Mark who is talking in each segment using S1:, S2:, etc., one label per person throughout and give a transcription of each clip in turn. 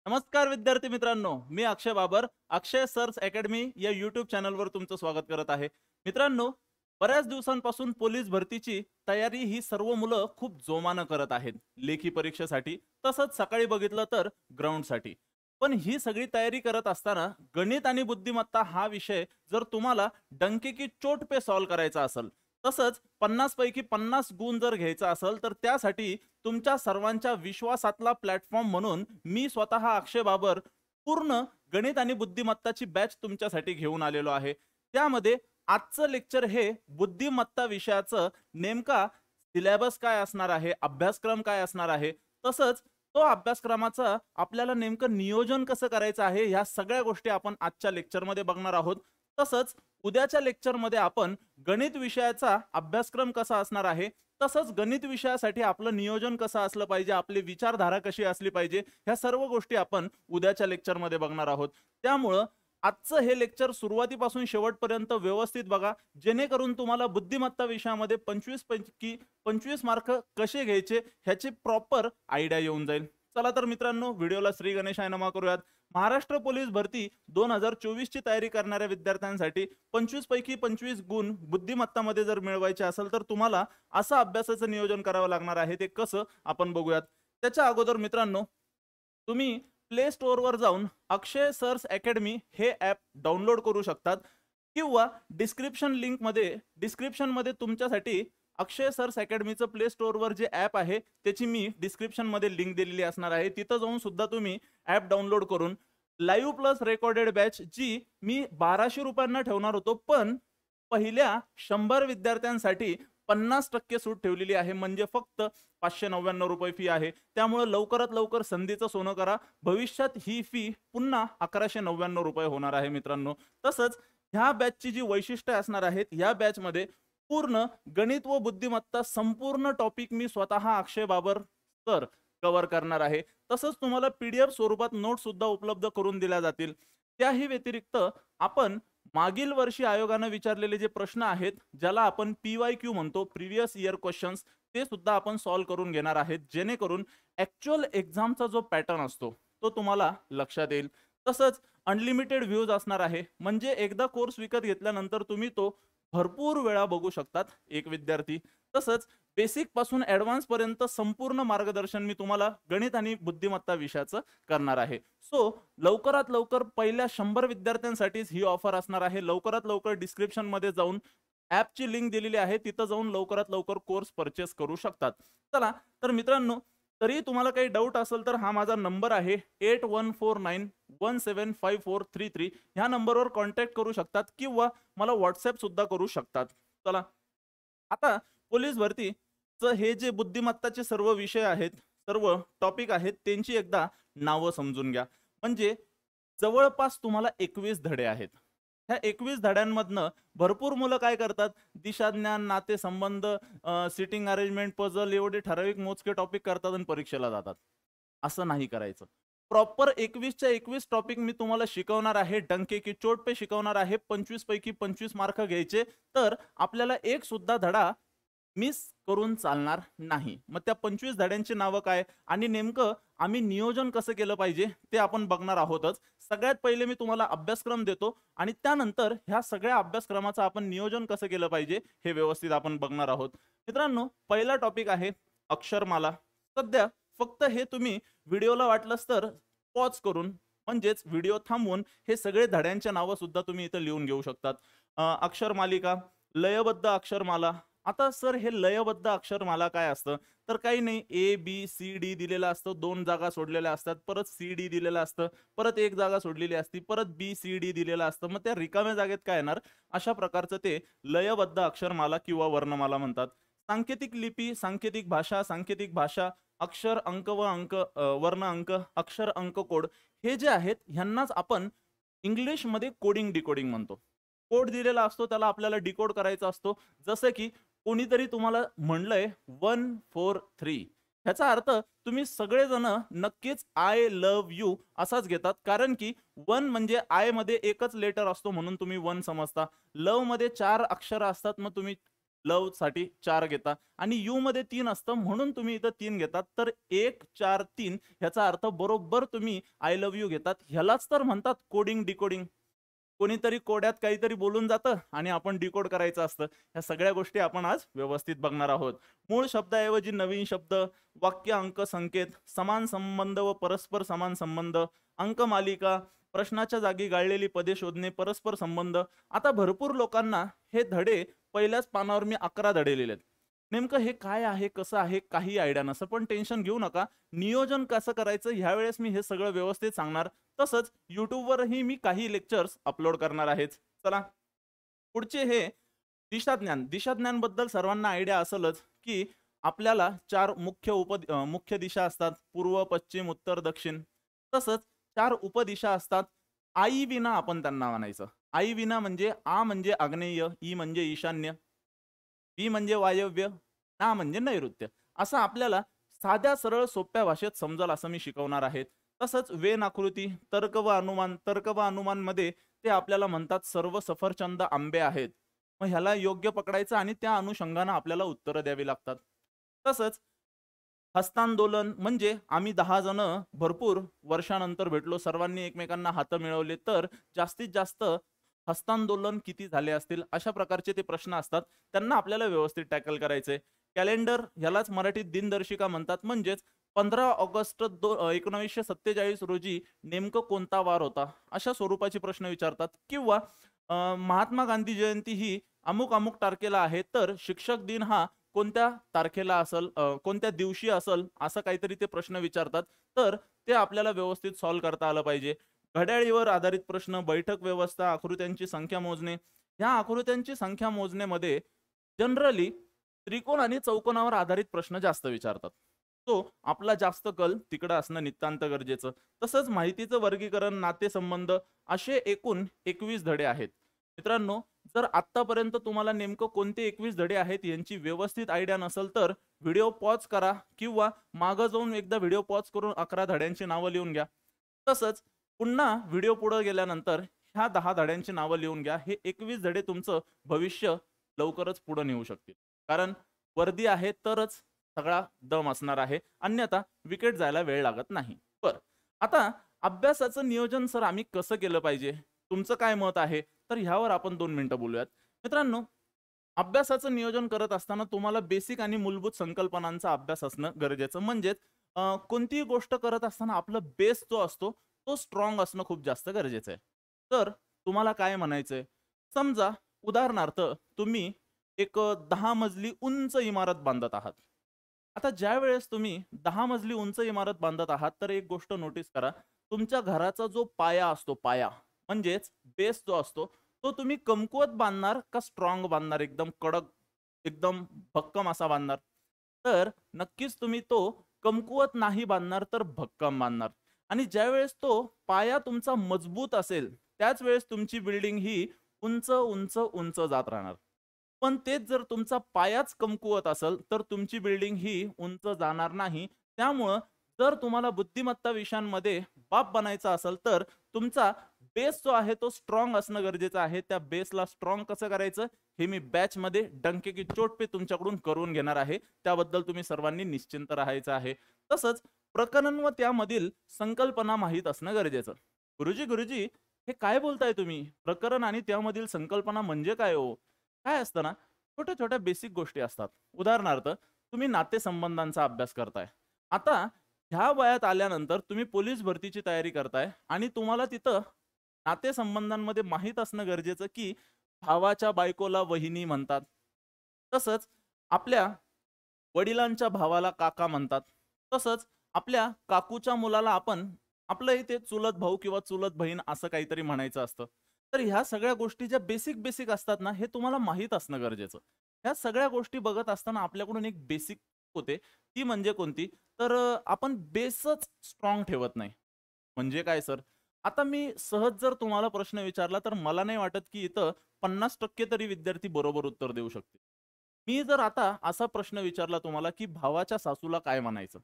S1: नमस्कार विद्यार्थी मित्रांनो, मी अक्षय बाबर अक्षय सर्च अकॅडमी या यूट्यूब चॅनलवर तुमचं स्वागत करत आहे. मित्रांनो, बऱ्याच दिवसांपासून पोलीस भरतीची तयारी ही सर्व मुलं खूप जोमानं करत आहेत. लेखी परीक्षेसाठी तसंच सकाळी बघितलं तर ग्राउंडसाठी. पण ही सगळी तयारी करत असताना गणित आणि बुद्धिमत्ता हा विषय जर तुम्हाला डंके की चोट पे सॉल्व करायचा असेल, तसंच 50 पैकी 50 गुण जर घ्यायचा असेल तर त्यासाठी तुमच्या सर्वांच्या विश्वासातला प्लॅटफॉर्म म्हणून मी स्वतः अक्षय बाबर पूर्ण गणित आणि बुद्धिमत्ताची बॅच तुमच्यासाठी घेऊन आलेलो आहे. त्यामध्ये आजचं लेक्चर हे बुद्धिमत्ता विषयाचं नेमका सिलेबस काय असणार आहे, अभ्यासक्रम काय असणार आहे, तसंच तो अभ्यासक्रमाचा आपल्याला नेमकं नियोजन कसं करायचं आहे, ह्या सगळ्या गोष्टी आपण आजच्या लेक्चरमध्ये बघणार आहोत. तसंच उद्याच्या लेक्चरमध्ये आपण गणित विषयाचा अभ्यासक्रम कसा असणार आहे, तसंच गणित विषयासाठी आपलं नियोजन कसं असलं पाहिजे, आपली विचारधारा कशी असली पाहिजे, ह्या सर्व गोष्टी आपण उद्याच्या लेक्चरमध्ये बघणार आहोत. त्यामुळं आजचं हे लेक्चर सुरुवातीपासून शेवटपर्यंत व्यवस्थित बघा, जेणेकरून तुम्हाला बुद्धिमत्ता विषयामध्ये 25 पैकी 25 मार्क कसे घ्यायचे ह्याची प्रॉपर आयडिया येऊन जाईल. चला तर मित्रांनो, व्हिडिओला श्री गणेशाय नमः करूयात. महाराष्ट्र पोलीस भरती 2024 ची तयारी करणाऱ्या विद्यार्थ्यांसाठी 25 पैकी 25 गुण बुद्धिमत्तामध्ये जर मिळवायचे असेल तर तुम्हाला असं अभ्यासाचं नियोजन करावं लागणार आहे. ते कसं आपण बघूयात. त्याच्या अगोदर मित्रांनो, तुम्ही प्ले स्टोअरवर जाऊन अक्षय सर्च अकॅडमी हे ॲप डाउनलोड करू शकतात किंवा डिस्क्रिप्शनमध्ये तुमच्यासाठी अक्षय सर्च अकॅडमीचं प्ले स्टोअरवर जे ॲप आहे त्याची मी डिस्क्रिप्शनमध्ये लिंक दिलेली असणार आहे. तिथं जाऊन सुद्धा तुम्ही ॲप डाउनलोड करून लाईव्ह प्लस रेकॉर्डेड बॅच जी मी 1200 रुपयांना ठेवणार होतो, पण पहिल्या 100 विद्यार्थ्यांसाठी 50% सूट ठेवलेली आहे. म्हणजे फक्त 599 रुपये फी आहे. त्यामुळे लवकरात लवकर संधीचं सोनं करा. भविष्यात ही फी पुन्हा 1199 रुपये होणार आहे मित्रांनो. तसंच ह्या बॅचची जी वैशिष्ट्ये असणार आहेत, या बॅचमध्ये पूर्ण गणित व बुद्धिमत्ता संपूर्ण टॉपिक मी स्वतः अक्षय बाबर सर कव्हर करणार आहे. तसंच तुम्हाला पीडीएफ स्वरूपात नोट सुद्धा उपलब्ध करून दिल्या जातील. त्याही व्यतिरिक्त आपण मागील वर्षी आयोगाने विचारलेले जे प्रश्न आहेत, ज्याला आपण PYQ म्हणतो, प्रिव्हियस इयर क्वेश्चन्स, ते सुद्धा आपण सॉल्व्ह करून घेणार आहेत, जेणेकरून ऍक्च्युअल एक्झामचा जो पॅटर्न असतो तो तुम्हाला लक्षात येईल. तसंच अनलिमिटेड व्ह्यूज असणार आहे. म्हणजे एकदा कोर्स विकत घेतल्यानंतर तुम्ही तो भरपूर वेळा बघू शकतात एक विद्यार्थी. तसंच बेसिक पासून ऍडव्हान्स पर्यंत संपूर्ण मार्गदर्शन मी तुम्हाला गणित आणि बुद्धिमत्ता विषयाचं करणार आहे. सो लवकरात लवकर पहिल्या 100 विद्यार्थ्यांसाठीच ही ऑफर असणार आहे. लवकरात लवकर डिस्क्रिप्शन मध्ये जाऊन ॲपची लिंक दिलेली आहे, तिथं जाऊन लवकरात लवकर कोर्स परचेस करू शकतात. चला तर मित्रांनो, तरी तुम्हाला काही डाऊट असेल तर हा माझा नंबर आहे 8149175433. ह्या नंबरवर कॉन्टॅक्ट करू शकतात किंवा मला व्हॉट्सअप सुद्धा करू शकतात. चला आता पोलीस भरतीचं हे जे बुद्धिमत्ताचे सर्व विषय आहेत, सर्व टॉपिक आहेत, त्यांची एकदा नावं समजून घ्या. म्हणजे जवळपास तुम्हाला 21 धडे आहेत. ह्या 21 धड्यांमधनं भरपूर मुलं काय करतात, दिशाज्ञान, नातेसंबंध, सिटिंग अरेंजमेंट, पझल एवढे ठराविक मोजके टॉपिक करतात आणि परीक्षेला जातात. असं नाही करायचं. प्रॉपर 21च्या 21 टॉपिक मी तुम्हाला शिकवणार आहे. डंके की चोट पे शिकवणार आहे. 25 पैकी 25 मार्क घ्यायचे. तर आपल्याला एक सुद्धा धडा मिस करून चालणार नाही. मग त्या 25 धड्यांची नावं काय आणि नेमकं आम्ही नियोजन कसं केलं पाहिजे ते आपण बघणार आहोतच. सगळ्यात पहिले मी तुम्हाला अभ्यासक्रम देतो आणि त्यानंतर ह्या सगळ्या अभ्यासक्रमाचं आपण नियोजन कसं केलं पाहिजे हे व्यवस्थित आपण बघणार आहोत. मित्रांनो, पहिला टॉपिक आहे अक्षरमाला. सध्या फक्त हे तुम्ही व्हिडिओला वाटलंच तर पॉज करून, म्हणजेच व्हिडिओ थांबवून हे सगळे धड्यांच्या नावं सुद्धा तुम्ही इथं लिहून घेऊ शकतात. अक्षरमालिका, लयबद्ध अक्षरमाला. आता सर हे लयबद्ध अक्षरमाला काय असतं, तर काही नाही, ABCD दिलेलं असतं, 2 जागा सोडलेल्या असतात, परत CD दिलेलं असतं, परत 1 जागा सोडलेली असती, परत BCD दिलेलं असतं. मग त्या रिकाम्या जागेत काय येणार, अशा प्रकारचं ते लयबद्ध अक्षरमाला किंवा वर्णमाला म्हणतात. सांकेतिक लिपी, सांकेतिक भाषा, अक्षर अंक व अंक, वर्ण अंक, अक्षर अंक कोड, हे जे आहेत ह्यांनाच आपण इंग्लिशमध्ये कोडिंग डिकोडिंग म्हणतो. कोड दिलेला असतो, त्याला आपल्याला डिकोड करायचा असतो. जसं की कोणीतरी तुम्हाला म्हणलंय 143, ह्याचा अर्थ तुम्ही सगळेजण नक्कीच आय लव्ह यू असाच घेतात, कारण की 1 म्हणजे आय मध्ये एकच लेटर असतो म्हणून तुम्ही 1 समजता. लव मध्ये 4 अक्षर असतात, मग तुम्ही लव साठी 4 घेता आणि यू मध्ये 3 असतं म्हणून तुम्ही इथं 3 घेतात. तर 1 4 3 ह्याचा अर्थ बरोबर तुम्ही आय लव्ह यू घेतात. ह्यालाच तर म्हणतात कोडिंग डिकोडिंग. कोणीतरी कोड्यात काहीतरी बोलून जातं आणि आपण डिकोड करायचं असतं. ह्या सगळ्या गोष्टी आपण आज व्यवस्थित बघणार आहोत. मूळ शब्दाऐवजी नवीन शब्द, वाक्य अंक संकेत, समान संबंध व परस्पर समान संबंध, अंकमालिका, प्रश्नाच्या जागी गाळलेली पदे शोधणे, परस्पर संबंध. आता भरपूर लोकांना हे धडे पहिल्याच पानावर मी 11 धडे लिहिलेत. नेमकं हे काय आहे, कसं आहे, काही आयडिया नसं. पण टेन्शन घेऊ नका. नियोजन कसं करायचं ह्यावेळेस मी हे सगळं व्यवस्थित सांगणार. तसंच यूट्यूबवरही मी काही लेक्चर्स अपलोड करणार आहेच. चला पुढचे हे दिशाज्ञान. दिशाज्ञानबद्दल सर्वांना आयडिया असेलच की आपल्याला 4 मुख्य दिशा असतात, पूर्व पश्चिम उत्तर दक्षिण. तसंच 4 उपदिशा असतात. आई विना आपण त्यांना म्हणायचं. आई विना म्हणजे आ म्हणजे आग्नेय, ई म्हणजे ईशान्य, बी म्हणजे वायव्य, ना म्हणजे नैऋत्य. असं आपल्याला साध्या सरळ सोप्या भाषेत समजल असं मी शिकवणार आहे. तसंच वेन आकृती, तर्क व अनुमान. तर्क व अनुमान मध्ये ते आपल्याला म्हणतात सर्व सफरचंद आंबे आहेत. मग ह्याला योग्य पकडायचं आणि त्या अनुषंगाने आपल्याला उत्तरं द्यावी लागतात. तसंच हस्तांदोलन म्हणजे आम्ही 10 जण भरपूर वर्षानंतर भेटलो, सर्वांनी एकमेकांना हात मिळवले, तर जास्तीत जास्त हस्तांदोलन किती झाले असतील, अशा प्रकारचे ते प्रश्न असतात. त्यांना आपल्याला व्यवस्थित टॅकल करायचे. कॅलेंडर ह्यालाच मराठीत दिनदर्शिका म्हणतात. म्हणजेच 15 ऑगस्ट 1947 रोजी नेमकं कोणता वार होता, अशा स्वरूपाचे प्रश्न विचारतात. किंवा महात्मा गांधी जयंती ही अमुक अमुक तारखेला आहे, तर शिक्षक दिन हा कोणत्या तारखेला असेल, कोणत्या दिवशी असेल, असं काहीतरी ते प्रश्न विचारतात. तर ते आपल्याला व्यवस्थित सॉल्व्ह करता आलं पाहिजे. घड्याळीवर आधारित प्रश्न, बैठक व्यवस्था, आकृत्यांची संख्या मोजणे. ह्या आकृत्यांची संख्या मोजण्यामध्ये जनरली त्रिकोण आणि चौकोनावर आधारित प्रश्न जास्त विचारतात. तो आपला जास्त कल तिकडं असणं नितांत गरजेचं. तसंच माहितीचं वर्गीकरण, नातेसंबंध, असे एकूण 21 धडे आहेत. मित्रांनो, जर आत्तापर्यंत तुम्हाला नेमकं कोणते 21 धडे आहेत यांची व्यवस्थित आयडिया नसेल, तर व्हिडिओ पॉज करा किंवा मागं जाऊन एकदा व्हिडिओ पॉज करून 11 धड्यांची नावं लिहून घ्या. तसंच पुन्हा व्हिडिओ पुढे गेल्यानंतर ह्या 10 धड्यांची नावं लिहून घ्या. हे 21 धडे तुमचं भविष्य लवकरच पुढे नेऊ शकतील. कारण वर्दी आहे तरच सगळा दम असणार आहे, अन्यथा विकेट जायला वेळ लागत नाही. बरं, आता अभ्यासाचं नियोजन सर आम्ही कसं केलं पाहिजे, तुमचं काय मत आहे, तर ह्यावर आपण 2 मिनिटं बोलूयात. मित्रांनो, अभ्यासाचं नियोजन करत असताना तुम्हाला बेसिक आणि मूलभूत संकल्पनांचा अभ्यास असणं गरजेचं. म्हणजेच कोणतीही गोष्ट करत असताना आपला बेस जो असतो तो स्ट्रॉंग असणं खूप जास्त गरजेचं आहे. तर तुम्हाला काय म्हणायचंय, समजा उदाहरणार्थ तुम्ही एक 10 मजली उंच इमारत बांधत आहात. आता ज्या वेळेस तुम्ही 10 मजली उंच इमारत बांधत आहात, तर एक गोष्ट नोटीस करा, तुमच्या घराचा जो पाया असतो, पाया म्हणजेच बेस जो असतो, तो तुम्ही कमकुवत बांधणार का स्ट्रॉंग बांधणार, एकदम कडक, एकदम भक्कम असा बांधणार? तर नक्कीच तुम्ही तो कमकुवत नाही बांधणार, तर भक्कम बांधणार. आणि ज्यावेळेस तो पाया तुमचा मजबूत असेल, त्याच वेळेस तुमची बिल्डिंग ही उंच उंच उंच जात राहणार. पण तेच जर तुमचा पायाच कमकुवत असेल, तर तुमची बिल्डिंग ही उंच जाणार नाही. त्यामुळं जर तुम्हाला बुद्धिमत्ता विषयांमध्ये बाप बनायचं असेल, तर तुमचा बेस जो आहे तो स्ट्रॉंग असणं गरजेचं आहे. त्या बेसला स्ट्रॉंग कसं करायचं हे मी बॅच मध्ये डंके की चोट पे तुमच्याकडून करून घेणार आहे. त्याबद्दल तुम्ही सर्वांनी निश्चिंत राहायचं आहे. तसंच प्रकरण व त्यामधील संकल्पना माहीत असणं गरजेचं. गुरुजी गुरुजी हे काय बोलताय तुम्ही, प्रकरण आणि त्यामधील संकल्पना म्हणजे काय हो? काय असतं ना, छोट्या छोट्या बेसिक गोष्टी असतात. उदाहरणार्थ तुम्ही नातेसंबंधांचा अभ्यास करताय. आता ह्या वयात आल्यानंतर तुम्ही पोलीस भरतीची तयारी करताय आणि तुम्हाला तिथं नातेसंबंधांमध्ये माहीत असणं गरजेचं की भावाच्या बायकोला वहिनी म्हणतात. तसंच आपल्या वडिलांच्या भावाला काका म्हणतात. तसंच आपल्या काकूच्या मुलाला आपण आपलं इथे चुलत भाऊ किंवा चुलत बहीण असं काहीतरी म्हणायचं असतं. तर ह्या सगळ्या गोष्टी ज्या बेसिक बेसिक असतात ना, हे तुम्हाला माहीत असणं गरजेचं. ह्या सगळ्या गोष्टी बघत असताना आपल्याकडून एक बेसिक होते, ती म्हणजे कोणती, तर आपण बेसच स्ट्रॉंग ठेवत नाही. म्हणजे काय सर? आता मी सहज जर तुम्हाला प्रश्न विचारला, तर मला नाही वाटत की इथं 50% तरी विद्यार्थी बरोबर उत्तर देऊ शकतील. मी जर आता असा प्रश्न विचारला तुम्हाला की भावाच्या सासूला काय म्हणायचं,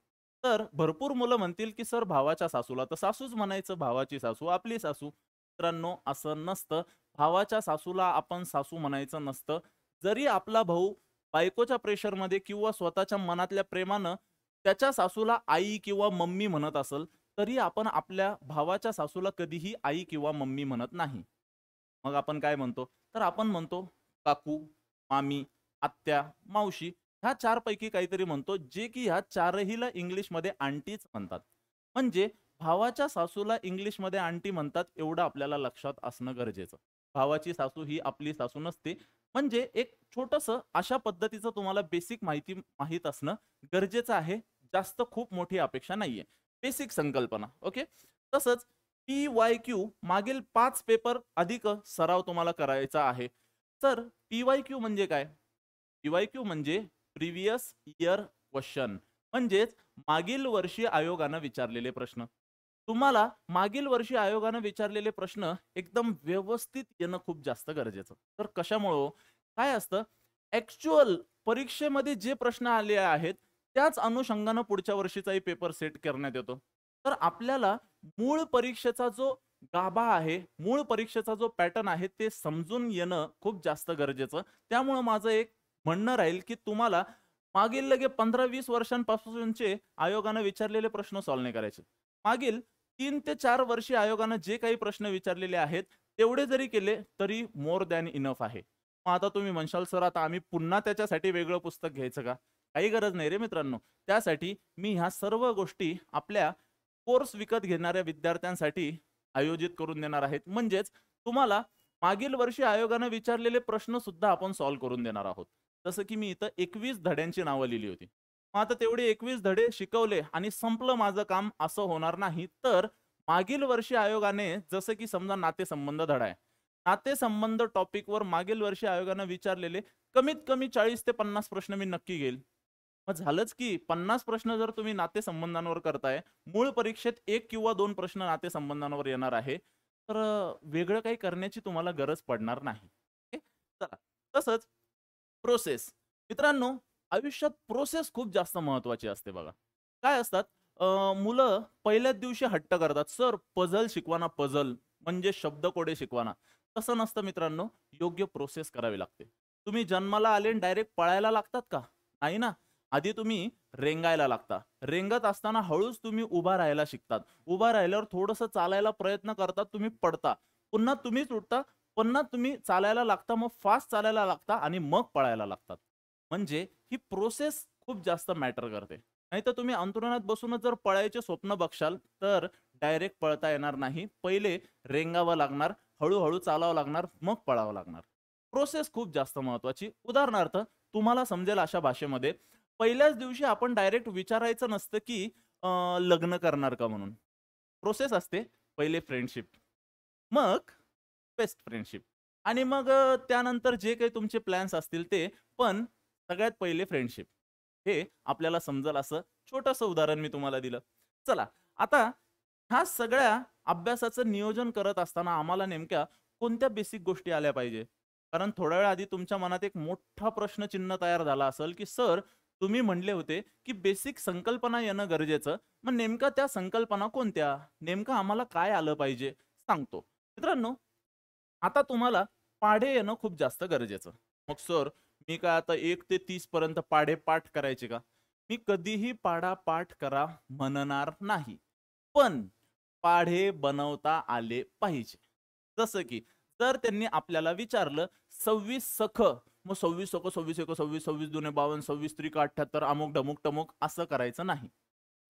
S1: तर भरपूर मुलं म्हणतील की सर भावाच्या सासूला तर सासूच म्हणायचं, भावाची सासू आपली सासू. मित्रांनो, असं नसतं. भावाच्या सासूला आपण सासू म्हणायचं नसतं. जरी आपला भाऊ बायकोच्या प्रेशरमध्ये किंवा स्वतःच्या मनातल्या प्रेमानं त्याच्या सासूला आई किंवा मम्मी म्हणत असेल, तरी आपण आपल्या भावाच्या सासूला कधीही आई किंवा मम्मी म्हणत नाही. मग आपण काय म्हणतो? तर आपण म्हणतो काकू, मामी, आत्या, मावशी ह्या 4 पैकी काहीतरी म्हणतो, जे की ह्या 4हीला इंग्लिशमध्ये आंटीच म्हणतात. म्हणजे भावाच्या सासूला इंग्लिशमध्ये आंटी म्हणतात एवढं आपल्याला लक्षात असणं गरजेचं. भावाची सासू ही आपली सासू नसते. म्हणजे एक छोटंसं अशा पद्धतीचं तुम्हाला बेसिक माहिती माहीत असणं गरजेचं आहे. जास्त खूप मोठी अपेक्षा नाहीये. बेसिक संकल्पना. ओके. तसंच पी-वाय-क्यू मागील 5 पेपर अधिक सराव तुम्हाला करायचा आहे. तर पी-वाय-क्यू म्हणजे काय? पी-वाय-क्यू म्हणजे प्रिव्हियस इयर क्वेश्चन. म्हणजेच मागील वर्षी आयोगानं विचारलेले प्रश्न. तुम्हाला मागील वर्षी आयोगानं विचारलेले प्रश्न एकदम व्यवस्थित येणं खूप जास्त गरजेचं. तर कशामुळं हो? काय असतं, ॲक्चुअल परीक्षेमध्ये जे प्रश्न आले आहेत, त्याच अनुषंगानं पुढच्या वर्षीचाही पेपर सेट करण्यात येतो. तर आपल्याला मूळ परीक्षेचा जो गाभा आहे, मूळ परीक्षेचा जो पॅटर्न आहे, ते समजून येणं खूप जास्त गरजेचं. त्यामुळं माझं एक म्हणणं राहील, की तुम्हाला मागील लगे 15-20 वर्षांपासूनचे आयोगानं विचारलेले प्रश्न सॉल्व्ह नाही करायचे. मागील 3 ते 4 वर्षी आयोगानं जे काही प्रश्न विचारलेले आहेत, तेवढे जरी केले तरी मोर दॅन इनफ आहे. मग आता तुम्ही म्हणशाल, "सर, आता आम्ही पुन्हा त्याच्यासाठी वेगळं पुस्तक घ्यायचं का?" काही गरज नाही रे मित्रांनो. त्यासाठी मी ह्या सर्व गोष्टी आपल्या कोर्स विकत घेणाऱ्या विद्यार्थ्यांसाठी आयोजित करून देणार आहेत. म्हणजेच तुम्हाला मागील वर्षी आयोगानं विचारलेले प्रश्न सुद्धा आपण सॉल्व्ह करून देणार आहोत. जसं की मी इथं 21 धड्यांची नावं लिहिली होती. मग आता तेवढे 21 धडे शिकवले आणि संपलं माझं काम असं होणार नाही. तर मागील वर्षी आयोगाने जसं की समजा नातेसंबंध धडा आहे. नातेसंबंध टॉपिकवर मागील वर्षी आयोगानं विचारलेले कमीत कमी 40 ते 50 प्रश्न मी नक्की घेईल. मग झालंच की 50 प्रश्न जर तुम्ही नातेसंबंधांवर करताय, मूळ परीक्षेत 1 किंवा 2 प्रश्न नातेसंबंधांवर येणार आहे. तर वेगळं काही करण्याची तुम्हाला गरज पडणार नाही. ओके. चला. तसंच प्रोसेस. मित्रांनो, आयुष्यात प्रोसेस खूप जास्त महत्त्वाची असते बघा. काय असतात, मुलं पहिल्याच दिवशी हट्ट करतात, "सर पझल शिकवा ना, पझल." म्हणजे शब्दकोडे शिकवा ना. तसं नसतं मित्रांनो, योग्य प्रोसेस करावी लागते. तुम्ही जन्माला आले आणि डायरेक्ट पळायला लागतात का? नाही ना. आधी तुम्ही रेंगायला लागता. रेंगत असताना हळूच तुम्ही उभा राहायला शिकतात. उभा राहिल्यावर थोडंसं चालायला प्रयत्न करतात, तुम्ही पडता. पुन्हा तुम्हीच उठता, पुन्हा तुम्ही चालायला लागता, मग फास्ट चालायला लागता आणि मग पळायला लागतात. म्हणजे ही प्रोसेस खूप जास्त मॅटर करते. नाहीतर तुम्ही अंथरुणात बसूनच जर पळायचे स्वप्न बघशाल, तर डायरेक्ट पळता येणार नाही. पहिले रेंगावं लागणार, हळू चालावं लागणार, मग पळावं लागणार. प्रोसेस खूप जास्त महत्त्वाची. उदाहरणार्थ तुम्हाला समजेल अशा भाषेमध्ये, पहिल्याच दिवशी आपण डायरेक्ट विचारायचं नसतं, की लग्न करणार का म्हणून. प्रोसेस असते. पहिले फ्रेंडशिप, मग बेस्ट फ्रेंडशिप आणि मग त्यानंतर जे काही तुमचे प्लॅन्स असतील ते. पण सगळ्यात पहिले फ्रेंडशिप. हे आपल्याला समजेल असं छोटंसं उदाहरण मी तुम्हाला दिलं. चला, आता ह्या सगळ्या अभ्यासाचं नियोजन करत असताना आम्हाला नेमक्या कोणत्या बेसिक गोष्टी आल्या पाहिजे? कारण थोड्या वेळ आधी तुमच्या मनात एक मोठा प्रश्नचिन्ह तयार झाला असेल, की "सर, तुम्ही म्हणले होते, की बेसिक संकल्पना येणं गरजेचं. मग नेमक्या त्या संकल्पना कोणत्या? नेमकं आम्हाला काय आलं पाहिजे?" सांगतो. मित्रांनो, आता तुम्हाला पाढे येणं खूप जास्त गरजेचं. मग सर, मी काय आता 1 ते 30 पर्यंत पाढे पाठ करायचे का? मी कधीही पाढा पाठ करा म्हणणार नाही. पण पाढे बनवता आले पाहिजे. जसं की जर त्यांनी आपल्याला विचारलं 26 सख, मग 26 सख, 26 एक 26, 26 दुने 52, 26 त्रिक 78, अमुक ढमुक टमुक असं करायचं नाही.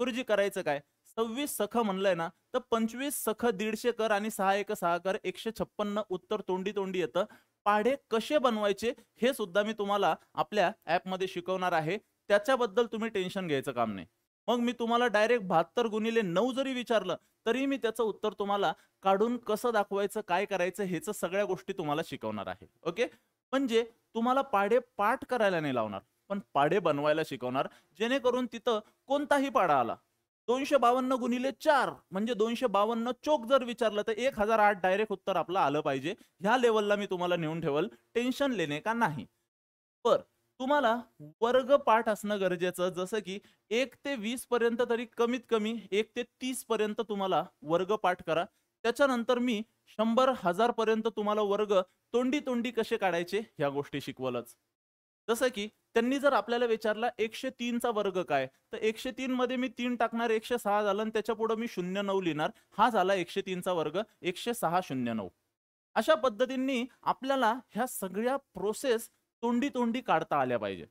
S1: गुरुजी करायचं काय? 26 सख म्हणलंय ना, तर 25 सख 150 कर आणि 6 एक 6 कर, 156 उत्तर तोंडी तोंडी येतं. पाढे कसे बनवायचे हे सुद्धा मी तुम्हाला आपल्या ॲपमध्ये शिकवणार आहे. त्याच्याबद्दल तुम्ही टेन्शन घ्यायचं काम नाही. मग मी तुम्हाला डायरेक्ट 72 × 9 जरी विचारलं, तरी मी त्याचं उत्तर तुम्हाला काढून कसं दाखवायचं, काय करायचं ह्याचं सगळ्या गोष्टी तुम्हाला शिकवणार आहे. ओके. म्हणजे तुम्हाला पाढे पाठ करायला नाही लावणार, पण पाढे बनवायला शिकवणार, जेणेकरून तिथं कोणताही पाढा आला, 252 × 4 म्हणजे 252 चोक जर विचारलं तर 1008 डायरेक्ट उत्तर आपलं आलं पाहिजे. ह्या लेवलला मी तुम्हाला नेऊन ठेवल. टेन्शन लेणे का नाही. पर तुम्हाला वर्ग पाठ असणं गरजेचं. जसं की 1 ते 20 पर्यंत तरी कमीत कमी 1 ते 30 पर्यंत तुम्हाला वर्ग पाठ करा. त्याच्यानंतर मी 100-1000 पर्यंत तुम्हाला वर्ग तोंडी तोंडी कसे काढायचे ह्या गोष्टी शिकवलच. जसं की त्यांनी जर आपल्याला विचारला 103 चा वर्ग काय, तर 103 मध्ये मी 3 टाकणार, 106 झालं आणि त्याच्या पुढे मी 09 लिहिणार. हा झाला 103 चा वर्ग, 106 09. अशा पद्धतींनी आपल्याला ह्या सगळ्या प्रोसेस तोंडी तोंडी काढता आल्या पाहिजे.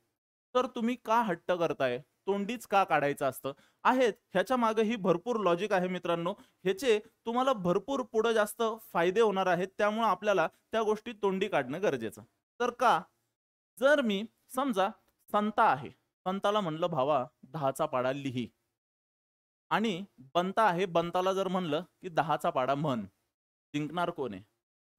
S1: तर तुम्ही का हट्ट करताय, तोंडीच का काढायचं असतं? आहेत ह्याच्या मागे ही भरपूर लॉजिक आहे मित्रांनो. ह्याचे तुम्हाला भरपूर पुढे जास्त फायदे होणार आहेत. त्यामुळे आपल्याला त्या गोष्टी तोंडी काढणं गरजेचं. तर का, जर मी समजा संता आहे, संताला म्हणलं भावा 10चा पाढा लिही, आणि बंता आहे, बंताला जर म्हणलं की 10चा पाढा म्हण, जिंकणार कोण आहे?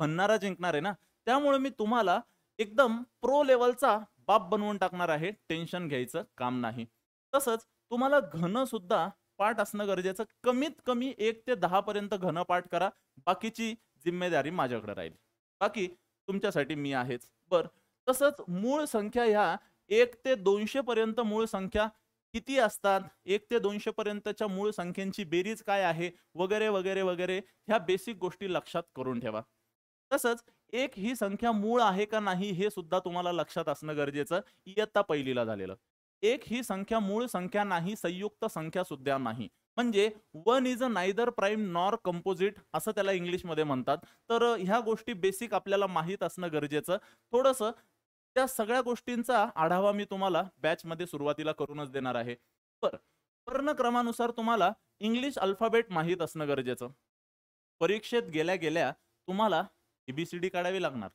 S1: म्हणणारा जिंकणार आहे ना. त्यामुळे मी तुम्हाला एकदम प्रो लेवलचा बाप बनवून टाकणार आहे. टेन्शन घ्यायचं काम नाही. तसंच तुम्हाला घन सुद्धा पाठ असणं गरजेचं. कमीत कमी 1 ते 10 पर्यंत घन पाठ करा. बाकीची जिम्मेदारी माझ्याकडे राहील. बाकी तुमच्यासाठी मी आहेच. बरं, तसंच मूळ संख्या ह्या 1 ते 200 पर्यंत मूळ संख्या किती असतात, 1 ते 200 पर्यंतच्या मूळ संख्यांची बेरीज काय आहे, वगैरे वगैरे वगैरे, ह्या बेसिक गोष्टी लक्षात करून ठेवा. तसंच एक ही संख्या मूळ आहे का नाही हे सुद्धा तुम्हाला लक्षात असणं गरजेचं. इयत्ता पहिलीला झालेलं. एक ही संख्या मूळ संख्या नाही, संयुक्त संख्या सुद्धा नाही. म्हणजे one is a neither prime nor composite असं त्याला इंग्लिशमध्ये म्हणतात. तर ह्या गोष्टी बेसिक आपल्याला माहीत असणं गरजेचं. थोडंसं त्या सगळ्या गोष्टींचा आढावा मी तुम्हाला बॅचमध्ये सुरुवातीला करूनच देणार आहे. बरं, वर्णक्रमानुसार तुम्हाला इंग्लिश अल्फाबेट माहीत असणं गरजेचं. परीक्षेत गेल्या गेल्या तुम्हाला एबीसीडी काढावी लागणार.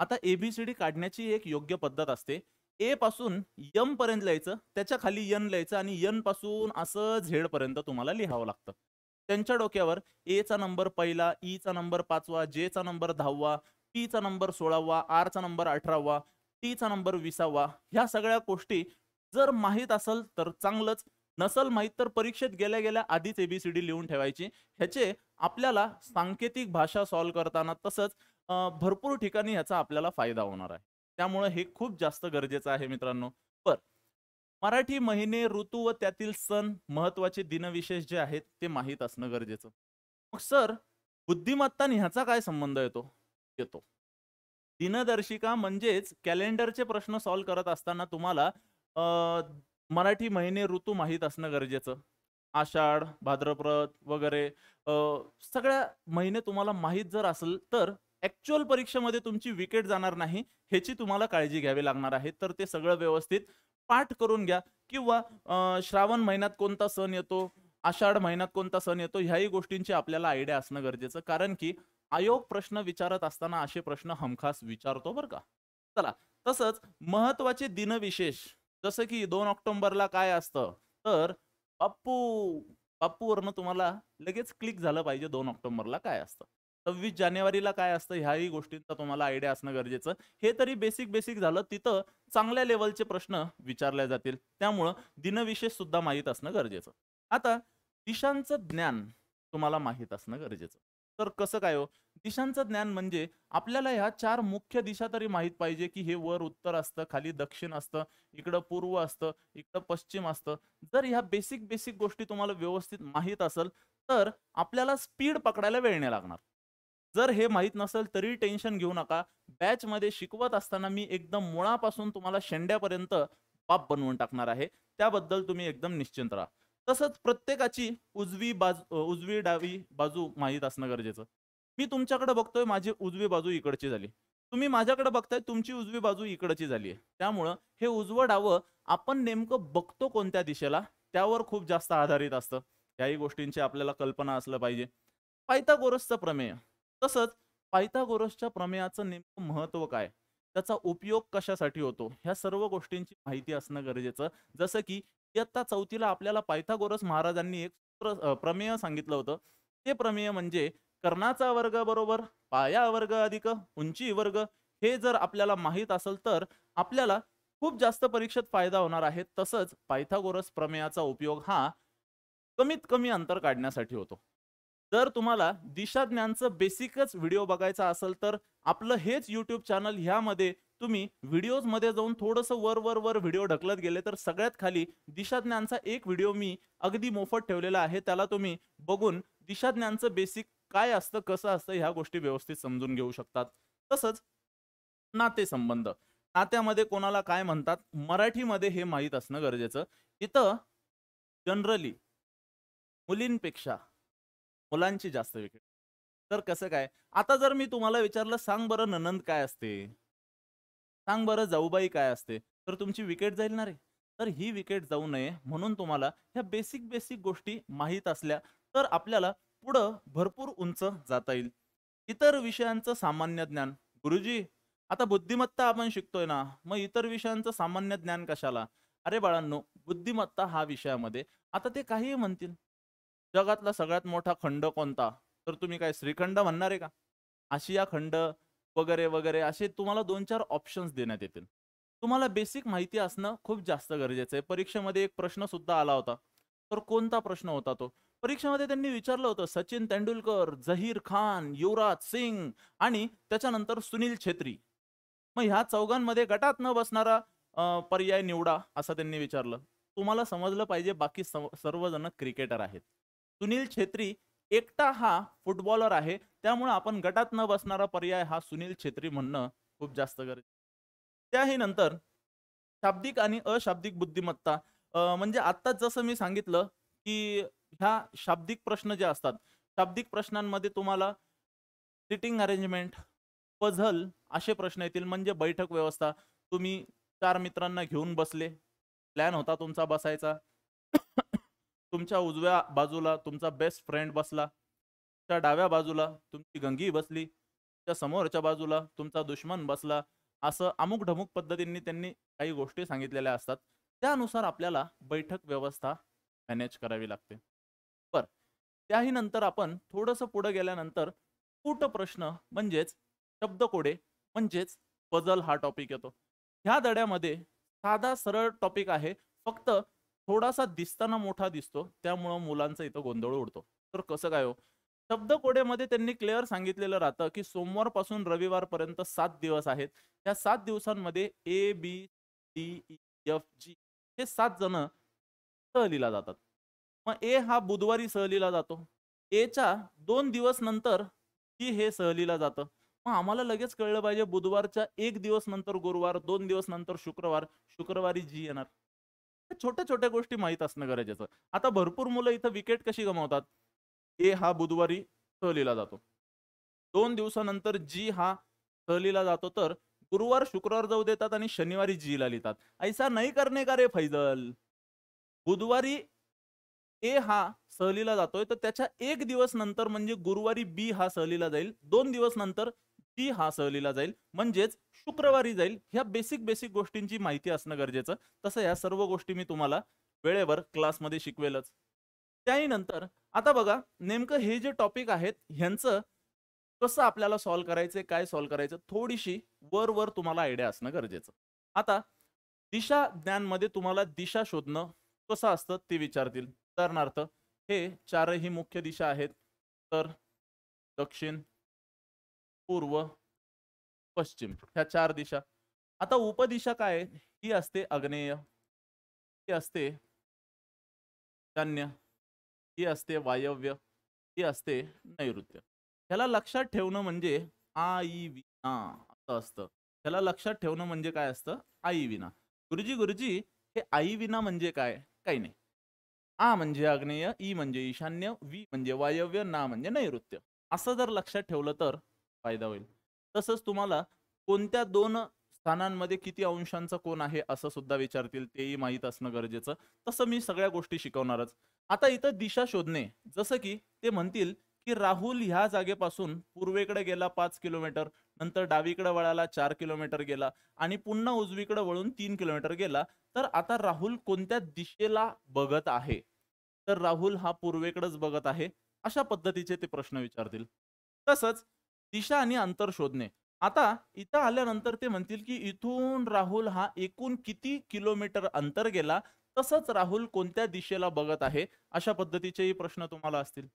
S1: आता एबीसीडी काढण्याची एक योग्य पद्धत असते. ए पासून यम पर्यंत लिहायचं, त्याच्या खाली यन लिहायचं आणि यन पासून असं झेड पर्यंत तुम्हाला लिहावं लागतं. त्यांच्या डोक्यावर ए चा नंबर पहिला, ई चा नंबर 5वा, जे चा नंबर 10वा, टी चा नंबर 16वा, आर चा नंबर 18वा, टी चा नंबर 20वा. ह्या सगळ्या गोष्टी जर माहीत असेल तर चांगलंच, नसल माहीत तर परीक्षेत गेल्या गेल्या आधीच एबीसीडी लिहून ठेवायची. ह्याचे आपल्याला सांकेतिक भाषा सॉल्व्ह करताना तसंच भरपूर ठिकाणी ह्याचा आपल्याला फायदा होणार आहे. त्यामुळे हे खूप जास्त गरजेचं आहे मित्रांनो. बरं, मराठी महिने, ऋतू व त्यातील सण, महत्वाचे दिनविशेष जे आहेत ते माहीत असणं गरजेचं. मग सर, बुद्धिमत्ता आणि ह्याचा काय संबंध येतो? येतो. दिनदर्शिका म्हणजेच कॅलेंडरचे प्रश्न सॉल्व्ह करत असताना तुम्हाला मराठी महिने, ऋतू माहीत असणं गरजेचं. आषाढ, भाद्रपद वगैरे सगळ्या महिने तुम्हाला माहीत जर असेल तर ॲक्चुअल परीक्षेमध्ये तुमची विकेट जाणार नाही, ह्याची तुम्हाला काळजी घ्यावी लागणार आहे. तर ते सगळं व्यवस्थित पाठ करून घ्या. किंवा श्रावण महिन्यात कोणता सण येतो, आषाढ महिन्यात कोणता सण येतो, ह्याही गोष्टींची आपल्याला आयडिया असणं गरजेचं. कारण की आयोग प्रश्न विचारत असताना असे प्रश्न हमखास विचारतो बरं का. चला, तसंच महत्वाचे दिनविशेष, जसं की 2 ऑक्टोबरला काय असतं, तर बाप्पू, बाप्पूवरनं तुम्हाला लगेच क्लिक झालं पाहिजे 2 ऑक्टोबरला काय असतं. 26 जानेवारीला काय असतं, ह्याही गोष्टींचा तुम्हाला आयडिया असणं गरजेचं. हे तरी बेसिक बेसिक झालं. तिथं चांगल्या लेवलचे प्रश्न विचारले जातील. त्यामुळं दिनविशेष सुद्धा माहीत असणं गरजेचं. आता दिशांचं ज्ञान तुम्हाला माहीत असणं गरजेचं. तर कसं काय हो? दिशांचं ज्ञान म्हणजे आपल्याला ह्या 4 मुख्य दिशा तरी माहीत पाहिजे, की हे वर उत्तर असतं, खाली दक्षिण असतं, इकडं पूर्व असतं, इकडं पश्चिम असतं. जर ह्या बेसिक बेसिक गोष्टी तुम्हाला व्यवस्थित माहीत असेल तर आपल्याला स्पीड पकडायला वेळ नाही लागणार. जर हे माहीत नसेल तरी टेन्शन घेऊ नका. बॅचमध्ये शिकवत असताना मी एकदम मुळापासून तुम्हाला शेंड्यापर्यंत बाप बनवून टाकणार आहे. त्याबद्दल तुम्ही एकदम निश्चिंत राहा. तसंच प्रत्येकाची उजवी डावी बाजू माहीत असणं गरजेचं. मी तुमच्याकडे बघतोय, माझी उजवी बाजू इकडची झाली. तुम्ही माझ्याकडे बघताय, तुमची उजवी बाजू इकडची झाली आहे. त्यामुळं हे उजवं डावं आपण नेमकं बघतो कोणत्या दिशेला, त्यावर खूप जास्त आधारित असतं. याही गोष्टींची आपल्याला कल्पना असलं पाहिजे. पायथागोरसचं प्रमेय, तसंच पायथागोरसच्या प्रमेयाचं नेमकं महत्त्व काय, त्याचा उपयोग कशासाठी होतो, ह्या सर्व गोष्टींची माहिती असणं गरजेचं. जसं की इयत्ता 4थीला आपल्याला पायथागोरस महाराजांनी एक प्रमेय सांगितलं होतं. ते प्रमेय म्हणजे कर्णाचा वर्ग बरोबर पाया वर्ग अधिक उंची वर्ग. हे जर आपल्याला माहीत असेल तर आपल्याला खूप जास्त परीक्षेत फायदा होणार आहे. तसंच पायथागोरस प्रमेयाचा उपयोग हा कमीत कमी अंतर काढण्यासाठी होतो. जर तुम्हाला दिशाज्ञानचं बेसिकच व्हिडिओ बघायचा असेल तर आपलं हेच यूट्यूब चॅनल, ह्यामध्ये तुम्ही व्हिडिओजमध्ये जाऊन थोडंसं वर वर वर व्हिडिओ ढकलत गेले तर सगळ्यात खाली दिशाज्ञानचा एक व्हिडिओ मी अगदी मोफत ठेवलेला आहे. त्याला तुम्ही बघून दिशाज्ञानचं बेसिक काय असतं, कसं असतं, ह्या गोष्टी व्यवस्थित समजून घेऊ शकतात. तसंच नातेसंबंध, नात्यामध्ये कोणाला काय म्हणतात मराठीमध्ये हे माहीत असणं गरजेचं. इथं जनरली मुलींपेक्षा मुलांची जास्त विकेट. तर कसं काय? आता जर मी तुम्हाला विचारलं, सांग बरं नणंद काय असते? सांग बरं जाऊबाई काय असते? तर तुमची विकेट जाईल ना रे. तर ही विकेट जाऊ नये म्हणून तुम्हाला ह्या बेसिक बेसिक गोष्टी माहीत असल्या तर आपल्याला पुढं भरपूर उंच जाता येईल. इतर विषयांचं सामान्य ज्ञान. गुरुजी, आता बुद्धिमत्ता आपण शिकतोय ना, मग इतर विषयांचं सामान्य ज्ञान कशाला? अरे बाळांनो, बुद्धिमत्ता हा विषयामध्ये आता ते काहीही म्हणतील. जगातला सगळ्यात मोठा खंड कोणता? तर तुम्ही काय श्रीखंड म्हणणार आहे का? आशिया खंड वगैरे वगैरे असे तुम्हाला 2-4 ऑप्शन्स देण्यात येतील. तुम्हाला बेसिक माहिती असणं खूप जास्त गरजेचं आहे. परीक्षेमध्ये एक प्रश्न सुद्धा आला होता. तर कोणता प्रश्न होता तो? परीक्षेमध्ये त्यांनी विचारलं होतं, सचिन तेंडुलकर, झहीर खान, युवराज सिंग आणि त्याच्यानंतर सुनील छेत्री. मग ह्या चौघांमध्ये गटात न बसणारा पर्याय निवडा असं त्यांनी विचारलं. तुम्हाला समजलं पाहिजे बाकी सर्वजण क्रिकेटर आहेत. सुनील छेत्री एकटा हा फुटबॉलर आहे. त्यामुळे आपण गटात न बसणारा पर्याय हा सुनील छेत्री म्हणणं खूप जास्त गरजेचं. त्याही नंतर शाब्दिक आणि अशाब्दिक बुद्धिमत्ता. म्हणजे आत्ताच जसं मी सांगितलं, की ह्या शाब्दिक प्रश्न जे असतात, शाब्दिक प्रश्नांमध्ये तुम्हाला सिटिंग अरेंजमेंट, पझल असे प्रश्न येतील. म्हणजे बैठक व्यवस्था. तुम्ही 4 मित्रांना घेऊन बसले. प्लॅन होता तुमचा बसायचा. तुमच्या उजव्या बाजूला तुमचा बेस्ट फ्रेंड बसला. त्या डाव्या बाजूला तुमची गंगी बसली. त्या समोरच्या बाजूला तुमचा दुश्मन बसला. असं अमुक-ढमुक पद्धतींनी त्यांनी काही गोष्टी सांगितलेल्या असतात. त्यानुसार आपल्याला बैठक व्यवस्था मॅनेज करावी लागते. बरं. त्याही नंतर आपण थोडंसं पुढे गेल्यानंतर कूट प्रश्न म्हणजेच शब्दकोडे म्हणजेच पझल हा टॉपिक येतो. ह्या धड्यामध्ये साधा सरळ टॉपिक आहे. फक्त थोडासा दिसताना मोठा दिसतो. त्यामुळं मुलांचा इथं गोंधळ उडतो. तर कसं काय हो? शब्दकोडेमध्ये त्यांनी क्लिअर सांगितलेलं राहतं, की सोमवारपासून रविवारपर्यंत 7 दिवस आहेत. या 7 दिवसांमध्ये ए, बी, डी, ई, एफ, जी हे 7 जण सहलीला जातात. मग ए हा बुधवारी सहलीला जातो. एच्या 2 दिवस नंतर जी हे सहलीला जातं. मग आम्हाला लगेच कळलं पाहिजे बुधवारच्या 1 दिवस नंतर गुरुवार, 2 दिवस नंतर शुक्रवार, शुक्रवारी जी येणार. छोट्या-छोट्या गोष्टी माहीत असणं गरजेचं. आता भरपूर मुलं इथं विकेट कशी गमावतात? ए हा बुधवारी सहलीला जातो. 2 दिवसानंतर जी हा सहलीला जातो तर गुरुवार, शुक्रवार जाऊ देतात आणि शनिवारी जीला लिहितात. ऐसा नहीं करने का रे फैजल. बुधवारी ए हा सहलीला जातोय तर त्याच्या 1 दिवस नंतर म्हणजे गुरुवारी बी हा सहलीला जाईल. 2 दिवस नंतर जी हा सहलीला जाईल. म्हणजेच शुक्रवारी जाईल. ह्या बेसिक गोष्टींची माहिती असणं गरजेचं. तसं ह्या सर्व गोष्टी मी तुम्हाला वेळेवर क्लासमध्ये शिकवेलच. त्याही नंतर आता बघा नेमकं हे जे टॉपिक आहेत ह्यांचं कसं आपल्याला सॉल्व्ह करायचंय, काय सॉल्व्ह करायचं थोडीशी वर तुम्हाला आयडिया असणं गरजेचं. आता दिशा ज्ञानमध्ये तुम्हाला दिशा शोधणं कसं असतं ते विचारतील. उदाहरणार्थ हे 4ही मुख्य दिशा आहेत. तर दक्षिण, पूर्व, पश्चिम ह्या 4 दिशा. आता उपदिशा काय आहे? ही असते आग्नेय, ही असते ईशान्य, ही असते वायव्य, ही असते नैऋत्य. ह्याला लक्षात ठेवणं म्हणजे आई विना असं असतं. ह्याला लक्षात ठेवणं म्हणजे काय असतं? आई विना. गुरुजी हे आई विना म्हणजे काय? काही नाही. आ म्हणजे आग्नेय, ई म्हणजे ईशान्य, वी म्हणजे वायव्य, ना म्हणजे नैऋत्य. असं जर लक्षात ठेवलं तर फायदा होईल. तसंच तुम्हाला कोणत्या 2 स्थानांमध्ये किती अंशांचा कोन आहे असं सुद्धा विचारतील. तेही माहीत असणं गरजेचं. तसं मी सगळ्या गोष्टी शिकवणारच. आता इथं दिशा शोधणे जसं की ते म्हणतील, की राहुल ह्या जागेपासून पूर्वेकडे गेला 5 किलोमीटर, नंतर डावीकडे वळाला 4 किलोमीटर गेला आणि पुन्हा उजवीकडे वळून 3 किलोमीटर गेला. तर आता राहुल कोणत्या दिशेला बघत आहे? तर राहुल हा पूर्वेकडेच बघत आहे. अशा पद्धतीचे ते प्रश्न विचारतील. तसंच दिशा आणि अंतर शोधणे. आता इथं आल्यानंतर ते म्हणतील, की इथून राहुल हा एकूण किती किलोमीटर अंतर गेला? तसंच राहुल कोणत्या दिशेला बघत आहे? अशा पद्धतीचेही प्रश्न तुम्हाला असतील.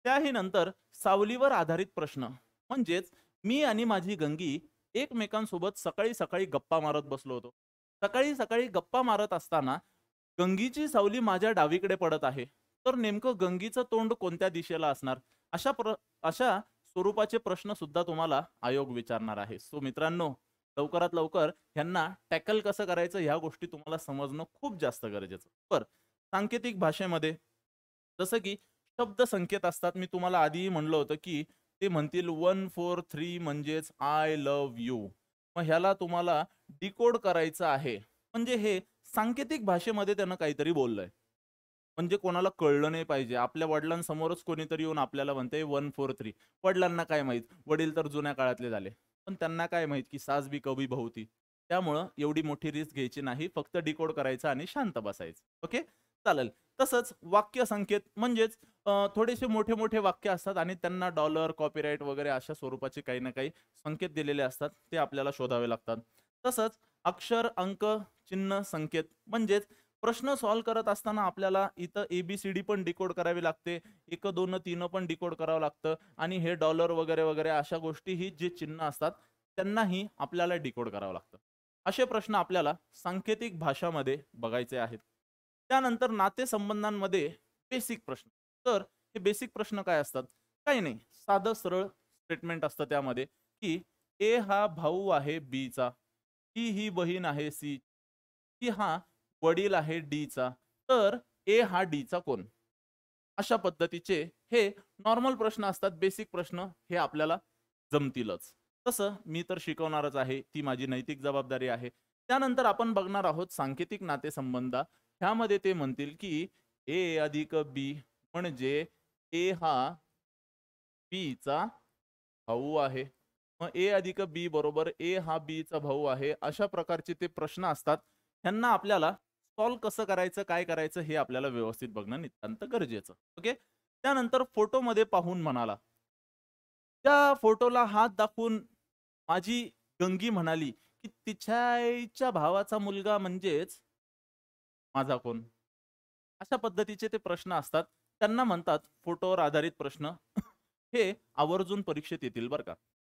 S1: त्याही नंतर सावलीवर आधारित प्रश्न. म्हणजेच मी आणि माझी गंगी एकमेकांसोबत सकाळी-सकाळी गप्पा मारत बसलो होतो. सकाळी-सकाळी गप्पा मारत असताना गंगीची सावली माझ्या डावीकडे पडत आहे. तर नेमकं गंगीचं तोंड कोणत्या दिशेला असणार? अशा स्वरूपाचे प्रश्न सुद्धा तुम्हाला आयोग विचारणार आहे. सो मित्रांनो, लवकरात लवकर ह्यांना टॅकल कसं करायचं ह्या गोष्टी तुम्हाला समजणं खूप जास्त गरजेचं. बरं, सांकेतिक भाषेमध्ये जसं की शब्द संकेत असतात. मी तुम्हाला आधीही म्हणलं होतं की ते म्हणतील 143 म्हणजेच आय लव्ह यू. मग ह्याला तुम्हाला डिकोड करायचं आहे. म्हणजे हे सांकेतिक भाषेमध्ये त्यानं काहीतरी बोललंय. म्हणजे कोणाला कळलं नाही पाहिजे. आपल्या वडिलांसमोरच कोणीतरी येऊन आपल्याला म्हणतंय 143. वडिलांना काय माहीत? वडील तर जुन्या काळातले झाले. पण त्यांना काय माहीत की सास भी कभी बहू थी. त्यामुळं एवढी मोठी रिस्क घ्यायची नाही. फक्त डिकोड करायचं आणि शांत बसायचं. ओके? चालेल. तसंच वाक्य संकेत म्हणजेच थोडेसे मोठे-मोठे वाक्य असतात आणि त्यांना डॉलर, कॉपीराइट वगैरे अशा स्वरूपाचे काही ना काही संकेत दिलेले असतात. ते आपल्याला शोधावे लागतात. तसंच अक्षर, अंक, चिन्ह, संकेत म्हणजेच प्रश्न सॉल्व्ह करत असताना आपल्याला इथं ए-बी-सी-डी पण डिकोड करावी लागते. 1, 2, 3 पण डिकोड करावं लागतं आणि हे डॉलर वगैरे, वगैरे अशा गोष्टीही जे चिन्ह असतात त्यांनाही आपल्याला डिकोड करावं लागतं. असे प्रश्न आपल्याला सांकेतिक भाषामध्ये बघायचे आहेत. त्यानंतर नातेसंबंधांमध्ये बेसिक प्रश्न. तर हे बेसिक प्रश्न काय असतात? काही नाही. साधं सरळ स्टेटमेंट असतं त्यामध्ये, की ए हा भाऊ आहे बीचा, ती ही बहीण आहे सी, की हा वडील आहे डीचा, तर ए हा डीचा कोण? अशा पद्धतीचे हे नॉर्मल प्रश्न असतात. बेसिक प्रश्न हे आपल्याला जमतीलच. तसं मी तर शिकवणारच आहे. ती माझी नैतिक जबाबदारी आहे. त्यानंतर आपण बघणार आहोत सांकेतिक नातेसंबंध. ह्यामध्ये ते म्हणतील, की ए अधिक बी म्हणजे ए हा बीचा भाऊ आहे. मग ए अधिक बी बरोबर ए हा बीचा भाऊ आहे. अशा प्रकारचे ते प्रश्न असतात. ह्यांना आपल्याला सॉल्व्ह कसं करायचं, काय करायचं हे आपल्याला व्यवस्थित बघणं नितांत गरजेचं. ओके. त्यानंतर फोटोमध्ये पाहून म्हणाला. त्या फोटोला हात दाखवून माझी गंगी म्हणाली, की तिच्या आईच्या भावाचा मुलगा म्हणजेच माझा कोण? अशा पद्धतीचे ते प्रश्न असतात. त्यांना म्हणतात फोटोवर आधारित प्रश्न. हे आवर्जून परीक्षेत येतील बरं का.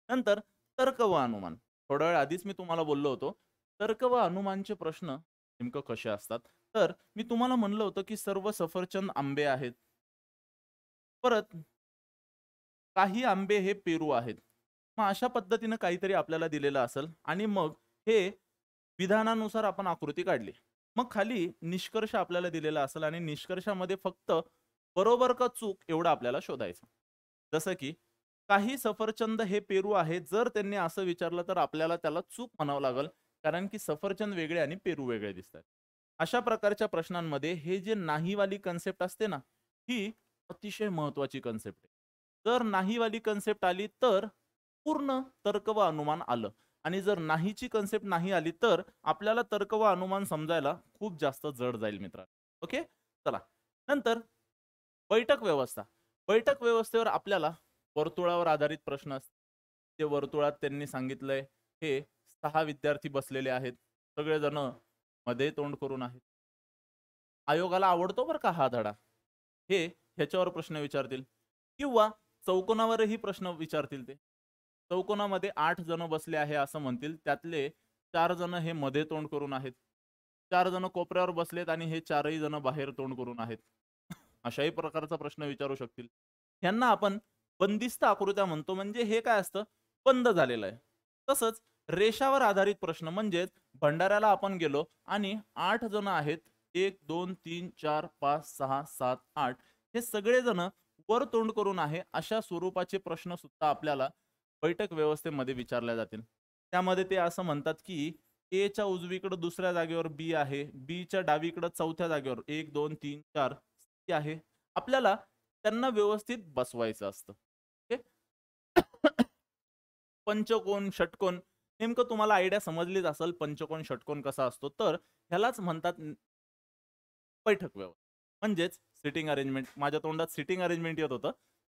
S1: नंतर तर्क व अनुमान. थोड्या वेळ आधीच मी तुम्हाला बोललो होतो. तर्क व अनुमानचे प्रश्न नेमकं कसे असतात? तर मी तुम्हाला म्हणलं होतं, की सर्व सफरचंद आंबे आहेत. परत काही आंबे हे पेरू आहेत. मग अशा पद्धतीनं काहीतरी आपल्याला दिलेलं असेल आणि मग हे विधानानुसार आपण आकृती काढली. मग खाली निष्कर्ष आपल्याला दिलेला असेल आणि निष्कर्षामध्ये फक्त बरोबर का चूक एवढं आपल्याला शोधायचं. जसं की काही सफरचंद हे पेरू आहेत. जर त्यांनी असं विचारलं तर आपल्याला त्याला चूक म्हणावं लागेल. कारण की सफरचंद वेगळे आणि पेरू वेगळे दिसतात. अशा प्रकारच्या प्रश्नांमध्ये हे जे नाहीवाली कन्सेप्ट असते ना, ही अतिशय महत्त्वाची कन्सेप्ट आहे. जर नाहीवाली कन्सेप्ट आली तर पूर्ण तर्क व अनुमान आलं आणि जर नाहीची कन्सेप्ट नाही आली तर आपल्याला तर्क व अनुमान समजायला खूप जास्त जड जाईल मित्रांनो. ओके. चला. नंतर बैठक व्यवस्था. बैठक व्यवस्थेवर आपल्याला वर्तुळावर आधारित प्रश्न असतात. ते वर्तुळात त्यांनी सांगितलंय हे 6 विद्यार्थी बसलेले आहेत. सगळेजण मध्ये तोंड करून आहेत. आयोगाला आवडतो बरं का हा धडा. हे ह्याच्यावर प्रश्न विचारतील किंवा चौकोनावरही प्रश्न विचारतील ते. चौकोनामध्ये 8 जण बसले आहे असं म्हणतील. त्यातले 4 जण हे मध्ये तोंड करून आहेत. 4 जण कोपऱ्यावर बसलेत आणि हे 4ही जण बाहेर तोंड करून आहेत. अशाही प्रकारचा प्रश्न विचारू शकतील. ह्यांना आपण बंदिस्त आकृत्या म्हणतो. म्हणजे हे काय असतं? बंद झालेलं आहे. तसंच रेषावर आधारित प्रश्न म्हणजेच भंडाऱ्याला आपण गेलो आणि 8 जण आहेत. 1, 2, 3, 4, 5, 6, 7, 8 हे सगळे जण वर तोंड करून आहे. अशा स्वरूपाचे प्रश्न सुद्धा आपल्याला बैठक व्यवस्थेमध्ये विचारल्या जातील. त्यामध्ये ते असं म्हणतात, की एच्या उजवीकडे दुसऱ्या जागेवर बी आहे. बीच्या डावीकडे चौथ्या जागेवर 1, 2, 3, 4 सी आहे. आपल्याला त्यांना व्यवस्थित बसवायचं असतं. ओके. पंचकोन, षटकोन नेमकं तुम्हाला आयडिया समजलीच असेल पंचकोन, षटकोन कसा असतो. तर ह्यालाच म्हणतात बैठक व्यवस्था. म्हणजेच सिटिंग अरेंजमेंट. माझ्या तोंडात सिटिंग अरेंजमेंट येत होतं.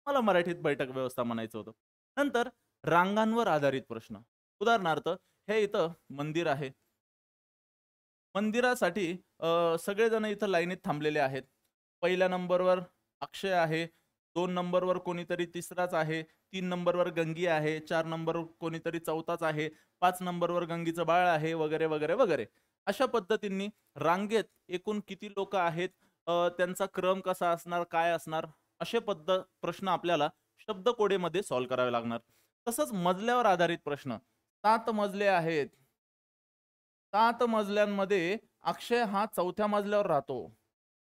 S1: मला मराठीत बैठक व्यवस्था म्हणायचं होतं. नंतर रांगांवर आधारित प्रश्न. उदाहरणार्थ हे इथं मंदिर आहे. मंदिरासाठी सगळेजण इथं लाईनीत थांबलेले आहेत. पहिल्या नंबरवर अक्षय आहे. 2 नंबरवर कोणीतरी तिसराच आहे. 3 नंबरवर गंगी आहे. 4 नंबरवर कोणीतरी चौथाच आहे. 5 नंबरवर गंगीचं बाळ आहे वगैरे, वगैरे, वगैरे. अशा पद्धतींनी रांगेत एकूण किती लोकं आहेत, त्यांचा क्रम कसा असणार, काय असणार, असे प्रश्न आपल्याला शब्दकोडीमध्ये सॉल्व्ह करावे लागणार. तसंच मजल्यावर आधारित प्रश्न. 7 मजले आहेत. 7 मजल्यांमध्ये अक्षय हा 4थ्या मजल्यावर राहतो.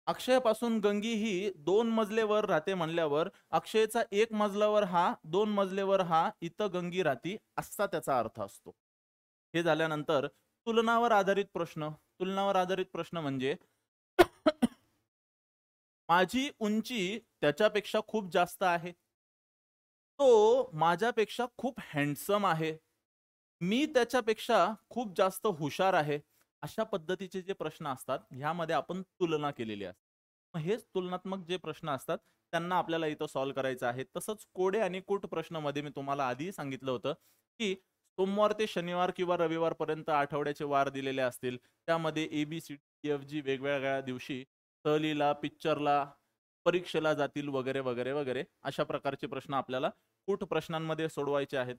S1: अक्षयपासून गंगी ही 2 मजलेवर राहते म्हणल्यावर अक्षयचा 1 मजल्यावर हा, 2 मजलेवर हा, इथं गंगी राहती असा त्याचा अर्थ असतो. हे झाल्यानंतर तुलनावर आधारित प्रश्न. तुलनावर आधारित प्रश्न म्हणजे माझी उंची त्याच्यापेक्षा खूप जास्त आहे. तो माझ्यापेक्षा खूप हँडसम आहे. मी त्याच्यापेक्षा खूप जास्त हुशार आहे. अशा पद्धतीचे जे प्रश्न असतात, ह्यामध्ये आपण तुलना केलेली असते. मग हेच तुलनात्मक जे प्रश्न असतात, त्यांना आपल्याला इथं सॉल्व्ह करायचं आहे. तसंच कोडे आणि कूट प्रश्नामध्ये मी तुम्हाला आधी सांगितलं होतं, की सोमवार ते शनिवार किंवा रविवारपर्यंत आठवड्याचे वार दिलेले असतील. त्यामध्ये ए-बी-सी-डी, ई-एफ-जी वेगवेगळ्या दिवशी सहलीला, पिक्चरला, परीक्षेला जातील वगैरे, वगैरे, वगैरे. अशा प्रकारचे प्रश्न आपल्याला कूट प्रश्नांमध्ये सोडवायचे आहेत.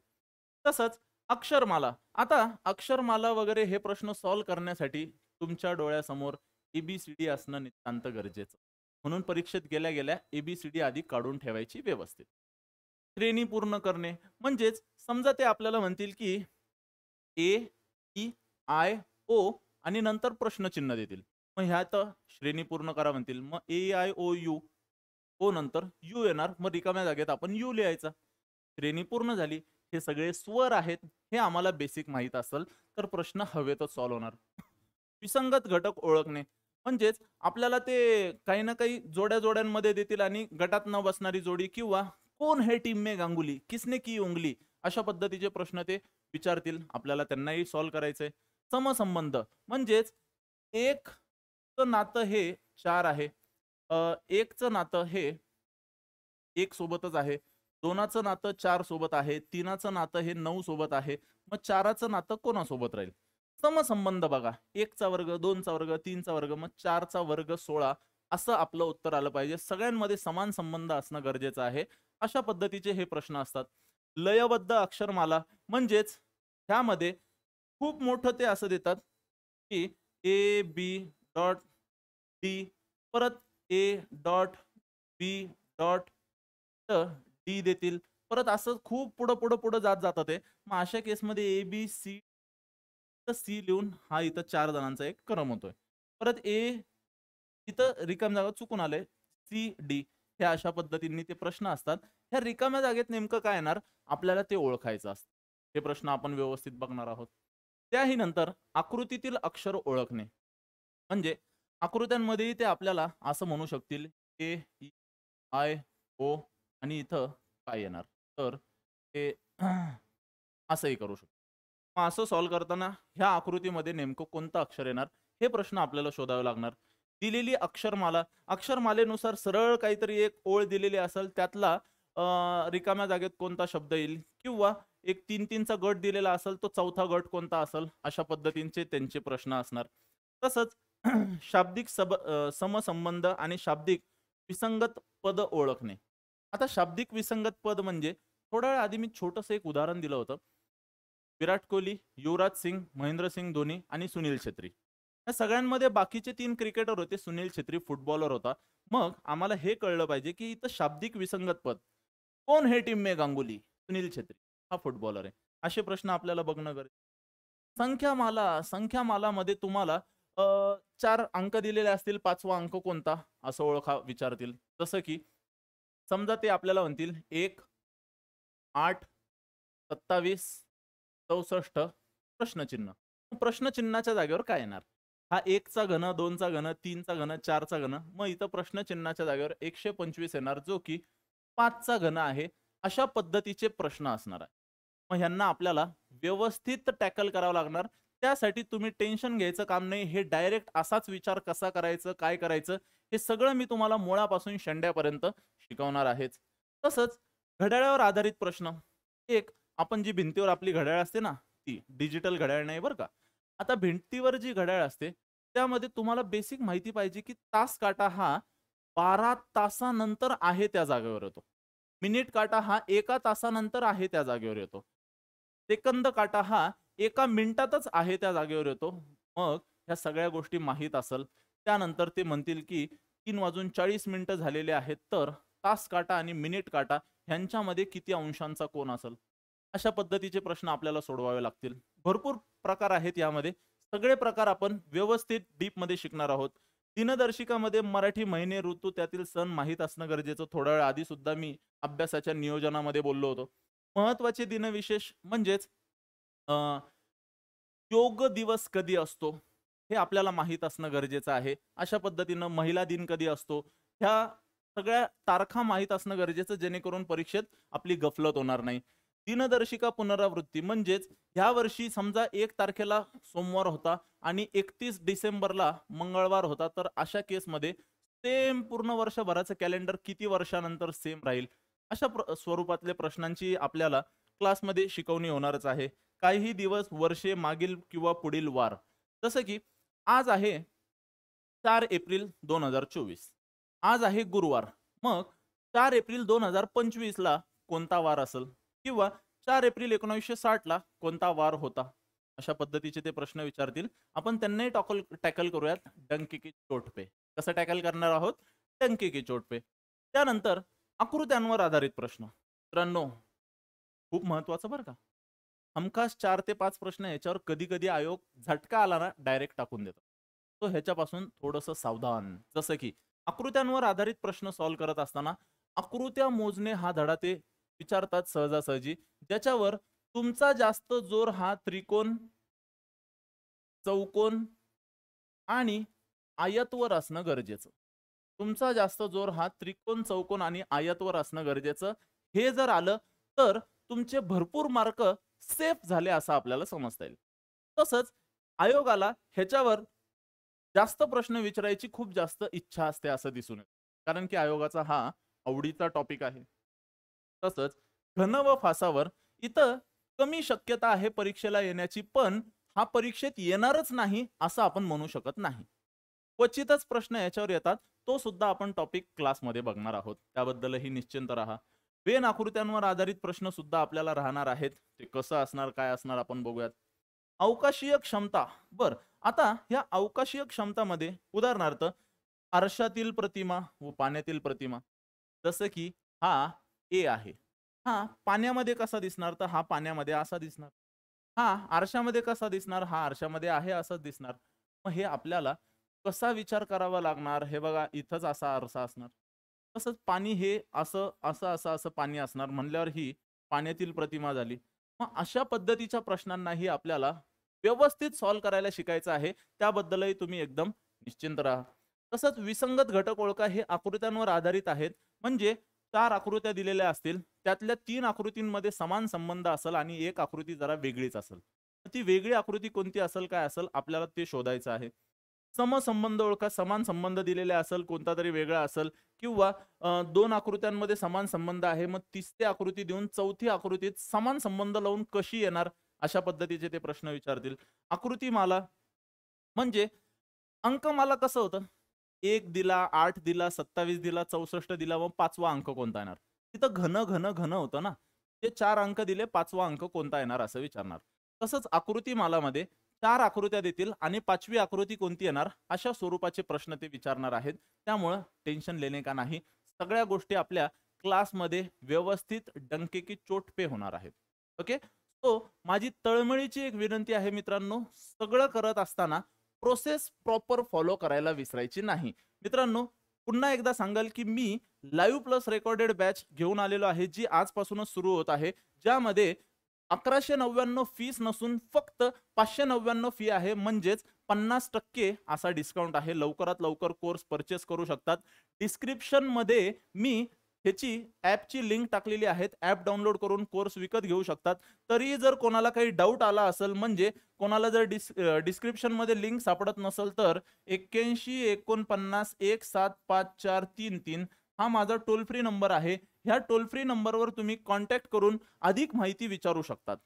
S1: तसंच अक्षरमाला. आता अक्षरमाला वगैरे हे प्रश्न सॉल्व्ह करण्यासाठी तुमच्या डोळ्यासमोर ए असणं नितांत गरजेचं. म्हणून परीक्षेत गेल्या गेल्या ए आधी काढून ठेवायची व्यवस्थित. श्रेणी पूर्ण करणे म्हणजेच समजा ते आपल्याला म्हणतील की ए, ई, आय, ओ आणि नंतर प्रश्नचिन्ह देतील. मग ह्यात श्रेणी पूर्ण करा म्हणतील. मग ए, आय, ओ, यू. ओ नंतर यू येणार. मग रिकाम्या जागेत आपण यू लिहायचा. श्रेणी पूर्ण झाली. हे सगळे स्वर आहेत. हे आम्हाला बेसिक माहीत असेल तर प्रश्न हवेतच सॉल्व्ह होणार. विसंगत घटक ओळखणे म्हणजेच आपल्याला ते काही ना काही जोड्या जोड्यांमध्ये देतील आणि गटात न बसणारी जोडी किंवा कोण है टीम में गांगुली, किसने की उंगली, अशा पद्धतीचे प्रश्न ते विचारतील. आपल्याला त्यांनाही सॉल्व्ह करायचंय. समसंबंध म्हणजेच एक नातं हे 4 आहे. एकचं नातं हे 1 सोबतच आहे. 2चं नातं 4 सोबत आहे. 3चं नातं हे 9 सोबत आहे. मग 4चं नातं कोणासोबत राहील? समसंबंध बघा. 1चा वर्ग, 2चा वर्ग, 3चा वर्ग, मग 4चा वर्ग 16 असं आपलं उत्तर आलं पाहिजे. सगळ्यांमध्ये समान संबंध असणं गरजेचं आहे. अशा पद्धतीचे हे प्रश्न असतात. लयबद्ध अक्षरमाला म्हणजेच ह्यामध्ये खूप मोठं ते असं देतात, की ए, बी, डॉट, डी, परत ए, डॉट, बी, डॉट, डी देतील. परत असं खूप पुढं जात जातं ते. मग अशा केसमध्ये ए, बी, सी तर सी लिहून हा इथं 4 जणांचा एक क्रम होतोय. परत ए इथं रिकाम्या जागा चुकून आलंय. सी, डी हे अशा पद्धतीने ते प्रश्न असतात. ह्या रिकाम्या जागेत नेमकं काय येणार आपल्याला ते ओळखायचं असतं. हे प्रश्न आपण व्यवस्थित बघणार आहोत. त्याही नंतर आकृतीतील अक्षर ओळखणे. म्हणजे आकृत्यांमध्येही ते आपल्याला असं म्हणू शकतील ए, ई, आय, ओ आणि इथं काय येणार. तर हे असंही करू शकतो. मग असं सॉल्व्ह करताना ह्या आकृतीमध्ये नेमकं कोणतं अक्षर येणार हे प्रश्न आपल्याला शोधावे लागणार. दिलेली अक्षरमाला, अक्षरमालेनुसार सरळ काहीतरी एक ओळ दिलेली असेल त्यातला रिकाम्या जागेत कोणता शब्द येईल किंवा एक 3-3चा गट दिलेला असेल तो 4था गट कोणता असेल अशा पद्धतींचे त्यांचे प्रश्न असणार. तसंच शाब्दिक समसंबंध आणि शाब्दिक विसंगत पद ओळखणे. आता शाब्दिक विसंगत पद म्हणजे थोड्या वेळ आधी मी छोटंसं एक उदाहरण दिलं होतं. विराट कोहली, युवराज सिंग, महेंद्रसिंग धोनी आणि सुनील छेत्री. या सगळ्यांमध्ये बाकीचे 3 क्रिकेटर होते. सुनील छेत्री फुटबॉलर होता. मग आम्हाला हे कळलं पाहिजे की इथं शाब्दिक विसंगत पद. कोण है टीम में गांगुली? सुनील छेत्री हा फुटबॉलर आहे. असे प्रश्न आपल्याला बघणं गरजेचं. संख्यामाला, संख्यामालामध्ये तुम्हाला 4 अंक दिलेले असतील. 5वा अंक कोणता असं ओळखा विचारतील. जसं की समजा ते आपल्याला म्हणतील 1, 8, 27, 64 प्रश्नचिन्ह. प्रश्नचिन्हाच्या जागेवर काय येणार? हा 1चा घन, 2चा घन, 3चा घन, 4चा घन. मग इथं प्रश्नचिन्हाच्या जागेवर 125 येणार जो की 5चा घन आहे. अशा पद्धतीचे प्रश्न असणार आहे. मग ह्यांना आपल्याला व्यवस्थित टॅकल करावं लागणार. त्यासाठी तुम्ही टेन्शन घ्यायचं काम नाही. हे डायरेक्ट असाच विचार कसा करायचं, काय करायचं हे सगळं मी तुम्हाला मुळापासून शेंड्यापर्यंत शिकवणार आहेच. तसंच घड्याळावर आधारित प्रश्न. एक आपण जी भिंतीवर आपली घड्याळ असते ना, ती डिजिटल घड्याळ नाही बरं का. आता भिंतीवर जी घड्याळ असते त्यामध्ये तुम्हाला बेसिक माहिती पाहिजे की तास काटा हा 12 तासानंतर आहे त्या जागेवर येतो. मिनिट काटा हा 1 तासानंतर आहे त्या जागेवर येतो. सेकंद काटा हा 1 मिनिटातच आहे त्या जागेवर येतो. मग ह्या सगळ्या गोष्टी माहीत असेल त्यानंतर ते म्हणतील की 3:40 झालेले आहेत तर तास काटा आणि मिनिट काटा ह्यांच्यामध्ये किती अंशांचा कोन असेल. अशा पद्धतीचे प्रश्न आपल्याला सोडवावे लागतील. भरपूर प्रकार आहेत यामध्ये. सगळे प्रकार आपण व्यवस्थित डीपमध्ये शिकणार आहोत. दिनदर्शिकामध्ये मराठी महिने, ऋतू, त्यातील सण माहीत असणं गरजेचं. थोड्या वेळ आधी सुद्धा मी अभ्यासाच्या नियोजनामध्ये बोललो होतो. महत्त्वाचे दिनविशेष म्हणजेच अ, योग दिवस कधी असतो हे आपल्याला माहीत असणं गरजेचं आहे. अशा पद्धतीनं महिला दिन कधी असतो ह्या सगळ्या तारखा माहीत असणं गरजेचं, जेणेकरून परीक्षेत आपली गफलत होणार नाही. दिनदर्शिका पुनरावृत्ती म्हणजेच ह्या वर्षी समजा 1 तारखेला सोमवार होता आणि 31 डिसेंबरला मंगळवार होता, तर अशा केसमध्ये सेम पूर्ण वर्षभराचं कॅलेंडर किती वर्षानंतर सेम राहील, अशा स्वरूपातले प्रश्नांची आपल्याला क्लासमध्ये शिकवणी होणारच आहे. काही दिवस, वर्षे, मागील किंवा पुढील वार, जसं की आज आहे 4 एप्रिल 2024, आज आहे गुरुवार. मग 4 एप्रिल 2025 ला कोणता वार असेल, किंवा 4 एप्रिल 1960 ला कोणता वार होता. अशा पद्धतीचे ते प्रश्न विचारतील. आपण त्यांनाही टॅकल करूयात डंके की चोट पे. कसं टॅकल करणार आहोत? डंके की चोट पे. त्यानंतर आकृत्यांवर आधारित प्रश्न. मित्रांनो, खूप महत्वाचं बरं का. हमखास 4 ते 5 प्रश्न याच्यावर कधी कधी आयोग झटका आला ना डायरेक्ट टाकून देतो. तो ह्याच्यापासून थोडंसं सावधान. जसं की आकृत्यांवर आधारित प्रश्न सॉल्व्ह करत असताना आकृत्या मोजणे हा धडा ते विचारतात सहजासहजी, ज्याच्यावर तुमचा जास्त जोर हा त्रिकोण, चौकोन आणि आयतवर असणं गरजेचं. तुमचा जास्त जोर हा त्रिकोण, चौकोन आणि आयतवर असणं गरजेचं. हे जर आलं तर तुमचे भरपूर मार्क सेफ झाले असं आपल्याला समजता येईल. तसंच आयोगाला ह्याच्यावर जास्त प्रश्न विचारायची खूप जास्त इच्छा असते असं दिसून येतं, कारण की आयोगाचा हा आवडीचा टॉपिक आहे. तसंच घन व फासावर इथं कमी शक्यता आहे परीक्षेला येण्याची, पण हा परीक्षेत येणारच नाही असं आपण म्हणू शकत नाही. क्वचितच प्रश्न याच्यावर येतात, तो सुद्धा आपण टॉपिक क्लासमध्ये बघणार आहोत, त्याबद्दलही निश्चिंत राहा. वेन आकृत्यांवर आधारित प्रश्न सुद्धा आपल्याला राहणार आहेत. ते कसं असणार, काय असणार आपण बघूयात. अवकाशीय क्षमता. बर, आता ह्या अवकाशीय क्षमतामध्ये उदाहरणार्थ आरशातील प्रतिमा व पाण्यातील प्रतिमा. जसं की हा ए आहे, हा पाण्यामध्ये कसा दिसणार, तर हा पाण्यामध्ये असा दिसणार. हा आरशामध्ये कसा दिसणार, हा आरशामध्ये आहे असंच दिसणार. मग हे आपल्याला कसा विचार करावा लागणार, हे बघा इथंच असा आरसा असणार. तसंच पाणी हे असं असं असं असं पाणी असणार म्हणल्यावर ही पाण्यातील प्रतिमा झाली. मग अशा पद्धतीच्या प्रश्नांनाही आपल्याला व्यवस्थित सॉल्व्ह करायला शिकायचं आहे. त्याबद्दलही तुम्ही एकदम निश्चिंत राहा. तसंच विसंगत घटक ओळखा हे आकृत्यांवर आधारित आहेत. म्हणजे 4 आकृत्या दिलेल्या असतील, त्यातल्या 3 आकृतींमध्ये समान संबंध असेल आणि एक आकृती जरा वेगळीच असेल. ती वेगळी आकृती कोणती असेल, काय असेल, आपल्याला ते शोधायचं आहे. समसंबंध ओळखा. समान संबंध दिलेले असेल, कोणता तरी वेगळा असेल, किंवा 2 आकृत्यांमध्ये समान संबंध आहे, मग तिसरी आकृती देऊन चौथी आकृतीत समान संबंध लावून कशी येणार, अशा पद्धतीचे ते प्रश्न विचारतील. आकृतीमाला म्हणजे अंकमाला कसं होतं, 1 दिला, 8 दिला, 27 दिला, 64 दिला, मग 5वा अंक कोणता येणार. तिथं घन घन घन होतं ना, ते 4 अंक दिले, 5वा अंक कोणता येणार असं विचारणार. तसंच आकृतीमालामध्ये 4 आकृत्या देतील आणि 5वी आकृती कोणती येणार, अशा स्वरूपाचे प्रश्न ते विचारणार आहेत. त्यामुळं टेन्शन लेणे का नाही, सगळ्या गोष्टी आपल्या क्लासमध्ये व्यवस्थित डंके की चोट पे होणार आहेत. ओके. सो माझी तळमळीची एक विनंती आहे मित्रांनो, सगळं करत असताना प्रोसेस प्रॉपर फॉलो करायला विसरायची नाही. मित्रांनो, पुन्हा एकदा सांगाल की मी लाईव्ह प्लस रेकॉर्डेड बॅच घेऊन आलेलो आहे, जी आजपासूनच सुरू होत आहे, ज्यामध्ये 1199 फीस नसून फक्त 599 फी आहे. म्हणजेच 50% असा डिस्काउंट आहे. लवकरात लवकर कोर्स परचेस करू शकतात. डिस्क्रिप्शन मध्ये मी ह्याची ॲपची लिंक टाकलेली आहे. ॲप डाउनलोड करून कोर्स विकत घेऊ शकतात. तरी जर कोणाला काही डाऊट आला असेल, म्हणजे कोणाला जर डिस्क्रिप्शन मध्ये लिंक सापडत नसेल, तर 81 49 175433 हा माझा टोल फ्री नंबर आहे. ह्या टोल फ्री नंबरवर तुम्ही कॉन्टॅक्ट करून अधिक माहिती विचारू शकतात.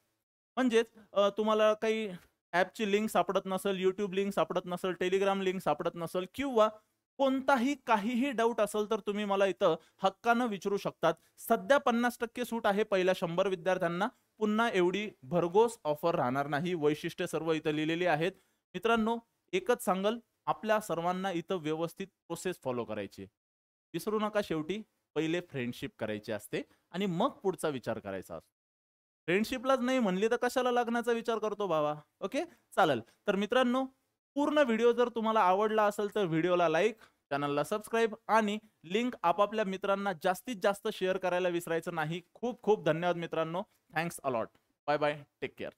S1: म्हणजेच तुम्हाला काही ॲपची लिंक सापडत नसेल, यूट्यूब लिंक सापडत नसेल, टेलिग्राम लिंक सापडत नसेल, किंवा कोणताही काहीही डाऊट असेल, तर तुम्ही मला इथं हक्कानं विचारू शकतात. सध्या 50% सूट आहे पहिल्या 100 विद्यार्थ्यांना. पुन्हा एवढी भरघोस ऑफर राहणार नाही. वैशिष्ट्ये सर्व इथं लिहिलेली आहेत. मित्रांनो, एकच सांगल, आपल्या सर्वांना इथं व्यवस्थित प्रोसेस फॉलो करायची. विसरू नका, शेवटी पहिले फ्रेंडशिप करायची असते आणि मग पुढचा विचार करायचा असतो. फ्रेंडशिपलाच नाही म्हणली तर कशाला लग्नाचा विचार करतो भावा. ओके, चालेल. तर मित्रांनो, पूर्ण व्हिडिओ जर तुम्हाला आवडला असेल तर व्हिडिओला लाईक, चॅनलला सबस्क्राईब आणि लिंक आपापल्या मित्रांना जास्तीत जास्त शेअर करायला विसरायचं नाही. खूप खूप धन्यवाद मित्रांनो. Thanks a lot. Bye bye. Take care.